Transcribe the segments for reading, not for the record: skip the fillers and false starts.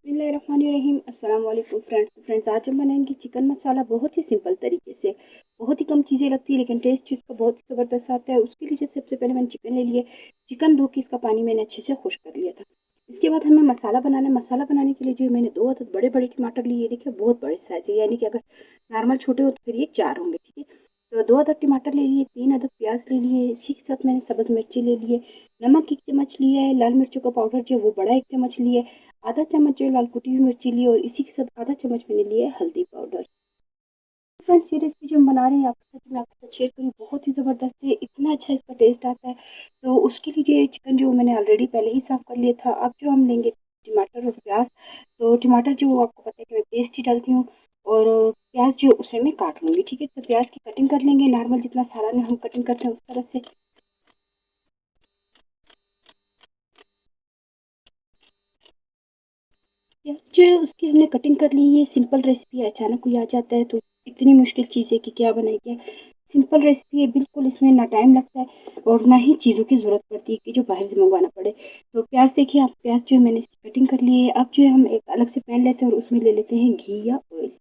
बिस्मिल्लाहिर्रहमानिर्रहीम। अस्सलाम वालेकुम फ्रेंड्स। आज हम बनाएंगे चिकन मसाला बहुत ही सिंपल तरीके से। बहुत ही कम चीज़ें लगती है लेकिन टेस्ट इसका बहुत ही ज़बरदस्त आता है। उसके लिए सबसे पहले मैंने चिकन ले लिया। चिकन धो के इसका पानी मैंने अच्छे से खुश कर लिया था। इसके बाद हमें मसाला बनाना है। मसाला बनाने के लिए जो मैंने 2 अदद बड़े बड़े टमाटर लिए, देखिए बहुत बड़े साइज है, यानी कि अगर नॉर्मल छोटे हो तो फिर ये 4 होंगे, ठीक है। तो 2 अदद टमाटर ले लिए, 3 अदद प्याज ले लिए, इसी के साथ मैंने सब्ज मिर्ची ले लिए, नमक 1 चम्मच लिया है, लाल मिर्चों का पाउडर जो वो बड़ा 1 चम्मच लिया है, आधा चम्मच जो लाल कुटी हुई मिर्ची ली, और इसी के साथ आधा चम्मच मैंने लिया है हल्दी पाउडर। फ्रेंड्स, ये रेसिपी जो हम बना रहे हैं आपके साथ मैं आपके साथ शेयर करूँ, बहुत ही ज़बरदस्त है, इतना अच्छा इसका टेस्ट आता है। तो उसके लिए चिकन जो मैंने ऑलरेडी पहले ही साफ़ कर लिया था। अब जो हम लेंगे टमाटर और प्याज। तो टमाटर जो आपको पता है कि मैं पेस्ट ही डालती हूँ, और प्याज जो उसे मैं काट लूँगी, ठीक है। तो प्याज की कटिंग कर लेंगे नॉर्मल जितना सालान में हम कटिंग करते हैं उस तरह से। प्याज जो है उसकी हमने कटिंग कर ली। ये सिंपल रेसिपी है, अचानक कोई आ जाता है तो इतनी मुश्किल चीज़ है कि क्या बनाए क्या। सिंपल रेसिपी है बिल्कुल, इसमें ना टाइम लगता है और ना ही चीज़ों की ज़रूरत पड़ती है कि जो बाहर से मंगवाना पड़े। तो प्याज देखिए आप, प्याज जो है मैंने इसकी कटिंग कर ली है। अब जो है हम एक अलग से पैन लेते हैं और उसमें ले लेते हैं घी या ऑयल।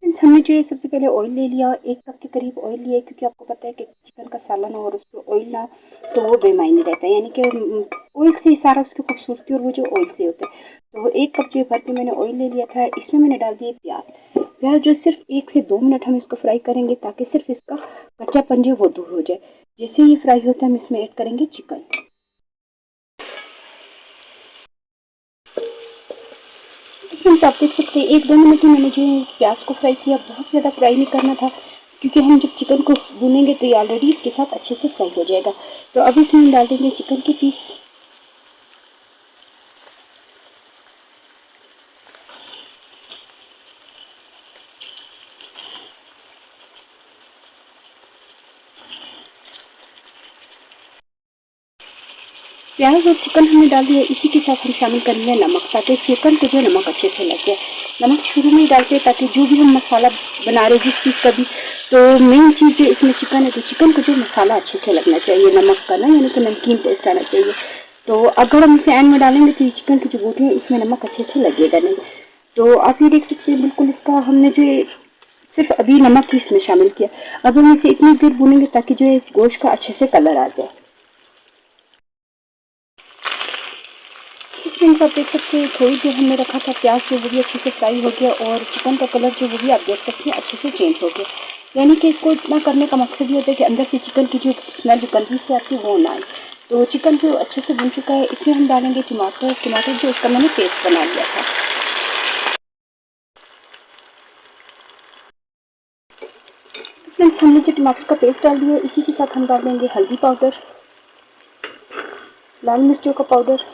फ्रेंड्स, हमने जो है सबसे पहले ऑयल ले लिया, 1 कप के करीब ऑयल लिया है, क्योंकि आपको पता है कि चिकन का सालन हो और उस पर ऑयल ना तो वो बेमायने रहता है, यानी कि ऑयल से ही सारा उसकी खूबसूरती और वो जो ऑयल से होता है। तो 1 कप जो भर के मैंने ऑयल ले लिया था, इसमें मैंने डाल दिए प्याज। प्याज जो सिर्फ 1 से 2 मिनट हम इसको फ्राई करेंगे ताकि सिर्फ इसका कच्चापन जो वो दूर हो जाए। जैसे ही फ्राई होता है हम इसमें ऐड करेंगे चिकन। फ्रेंड्स, आप देख सकते हैं 1-2 मिनट ही मैंने जो है प्याज को फ्राई किया, बहुत ज़्यादा फ्राई नहीं करना था, क्योंकि हम जब चिकन को भूनेंगे तो ये ऑलरेडी इसके साथ अच्छे से फ्राई हो जाएगा। तो अब इसमें हम डाल देंगे चिकन के पीस। प्याज और चिकन हमने डाल दिया, इसी के साथ हम शामिल करेंगे नमक, ताकि चिकन को जो नमक अच्छे से लग जाए। नमक शुरू में ही डालते हैं ताकि जो भी हम मसाला बना रहे जिस चीज़ का भी, तो मेन चीज़ जो इसमें चिकन है, तो चिकन को जो मसाला अच्छे से लगना चाहिए नमक का ना, यानी कि नमकीन टेस्ट आना चाहिए। तो अगर हम इसे एंड में डालेंगे तो ये चिकन की जो बोटी है इसमें नमक अच्छे से लगेगा नहीं। तो आप ये देख सकते हैं बिल्कुल इसका हमने जो है सिर्फ अभी नमक ही इसमें शामिल किया। अब हम इसे इतनी देर भूनेंगे ताकि जो है गोश्त का अच्छे से कलर आ जाए। फ्रेंड्स, आप देख सकते हैं थोड़ी देर हमने रखा था, प्याज जो वो भी अच्छे से फ्राई हो गया और चिकन का कलर जो वो भी आप देख सकते हैं अच्छे से चेंज हो गया। यानी कि इसको इतना करने का मकसद ये होता है कि अंदर से चिकन की जो स्मेल जो गंदी से आती है वो ना आए। तो चिकन जो अच्छे से बन चुका है, इसमें हम डालेंगे टमाटर। टमाटर जो उसका मैंने पेस्ट बना लिया था। फ्रेंड्स, हमने जो टमाटर का पेस्ट डाल दिया, इसी के साथ हम डाल देंगे हल्दी पाउडर, लाल मिर्चों का पाउडर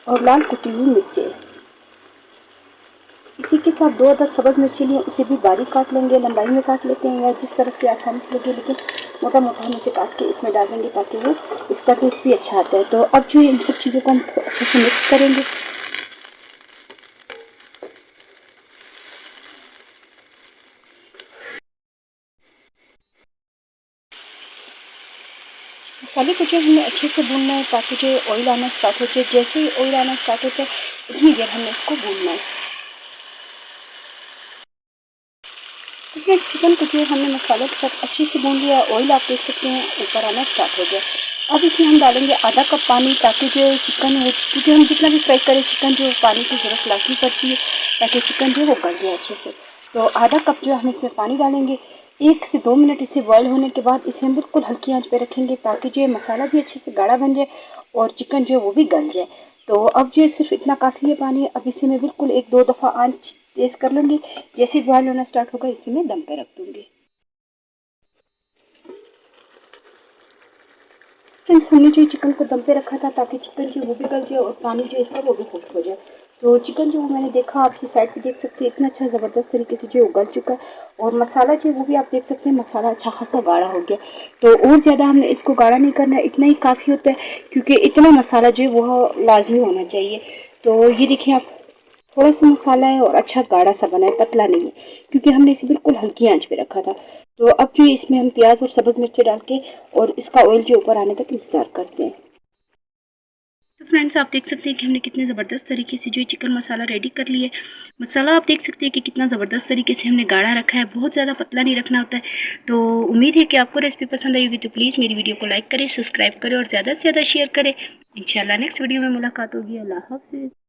और लाल कुटी हुई मिर्चें। इसी के साथ 2 अदद सब्ज़ मिर्ची लिए, उसे भी बारीक काट लेंगे, लंबाई में काट लेते हैं या जिस तरह से आसानी से लगे, लेकिन मोटा मोटा हम इसे काट के इसमें डाल देंगे ताकि वो इसका टेस्ट भी अच्छा आता है। तो अब जो इन सब चीज़ों को हम अच्छे से मिक्स करेंगे। मसाले को जो हमें अच्छे से भूनना है ताकि जो ऑयल आना स्टार्ट हो जाए। जैसे ही ऑयल आना स्टार्ट होता है उतनी देर हमें इसको भूनना है। तो फिर चिकन को जो हमने मसाले के साथ अच्छे से भून लिया, ऑयल आप देख सकते हैं ऊपर आना स्टार्ट हो गया। अब इसमें हम डालेंगे आधा कप पानी, ताकि जो चिकन है, क्योंकि हम जितना भी फ्राई करें चिकन जो पानी की ज़रूरत लाजमी पड़ती है ताकि चिकन जो है वो गल जाए अच्छे से। तो आधा कप जो हम इसमें पानी डालेंगे। 1 से 2 मिनट इसे बॉयल होने के बाद इसे हम बिल्कुल हल्की आंच पे रखेंगे ताकि जो है मसाला भी अच्छे से गाढ़ा बन जाए और चिकन जो है वो भी गल जाए। तो अब जो है सिर्फ इतना काफ़ी है पानी। अब इसे मैं बिल्कुल 1-2 दफ़ा आंच तेज़ कर लूँगी। जैसे ही बॉयल होना स्टार्ट होगा इसे मैं दम पे रख दूँगी। फ्रेंड्स, हमने जो चिकन को दम पे रखा था ताकि चिकन जो वो भी गल जाए और पानी जो इसका वो भी कुक हो जाए। तो चिकन जो मैंने देखा, आप ये साइड पे देख सकते हैं इतना अच्छा ज़बरदस्त तरीके से जो गल चुका है, और मसाला जो वो भी आप देख सकते हैं मसाला अच्छा खासा गाढ़ा हो गया। तो और ज़्यादा हमने इसको गाढ़ा नहीं करना है, इतना ही काफ़ी होता है, क्योंकि इतना मसाला जो है वो लाजमी होना चाहिए। तो ये देखिए आप, थोड़ा सा मसाला है और अच्छा गाढ़ा सा बना है, पतला नहीं है, क्योंकि हमने इसे बिल्कुल हल्की आंच पे रखा था। तो अब जो इसमें हम प्याज और सब्ज़ मिर्ची डाल के और इसका ऑयल जो ऊपर आने तक इंतज़ार करते हैं। फ्रेंड्स आप देख सकते हैं कि हमने कितने ज़बरदस्त तरीके से जो है चिकन मसाला रेडी कर लिए। मसाला आप देख सकते हैं कि कितना ज़बरदस्त तरीके से हमने गाढ़ा रखा है, बहुत ज़्यादा पतला नहीं रखना होता है। तो उम्मीद है कि आपको रेसिपी पसंद आई होगी, तो प्लीज़ मेरी वीडियो को लाइक करें, सब्सक्राइब करें और ज़्यादा से ज़्यादा शेयर करें। इंशाल्लाह नेक्स्ट वीडियो में मुलाकात होगी। अल्लाह हाफ़िज़।